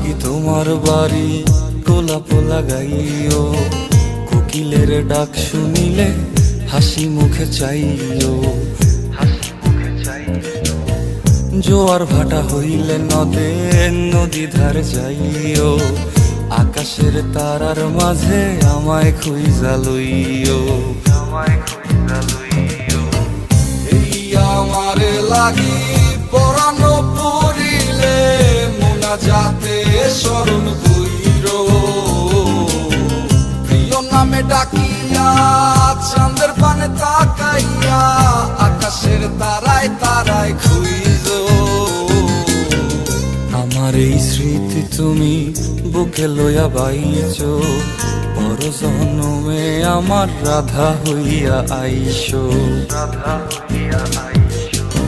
কি তোমার বাড়ি গোলাপ লাগাইও, কোকিলের ডাক শুনিলে হাসি মুখে চাইও। জোয়ার ভাটা হইলে নদে নদী ধারে যাইও, আকাশের তারার মাঝে আমায় খুঁজা লইও। এই আমারে লাগি পরানো পড়িলে মোনাজাতে স্মরণ কইরো, প্রিয় নামে ডাকিয়া চাঁদের পানে তাকাইয়া আকাশের তারায় তারায় খুঁজো। আমার এই স্মৃতি তুমি বুকে লইয়া বাইছো, পর জন্মে আমার রাধা হইয়া আইসো।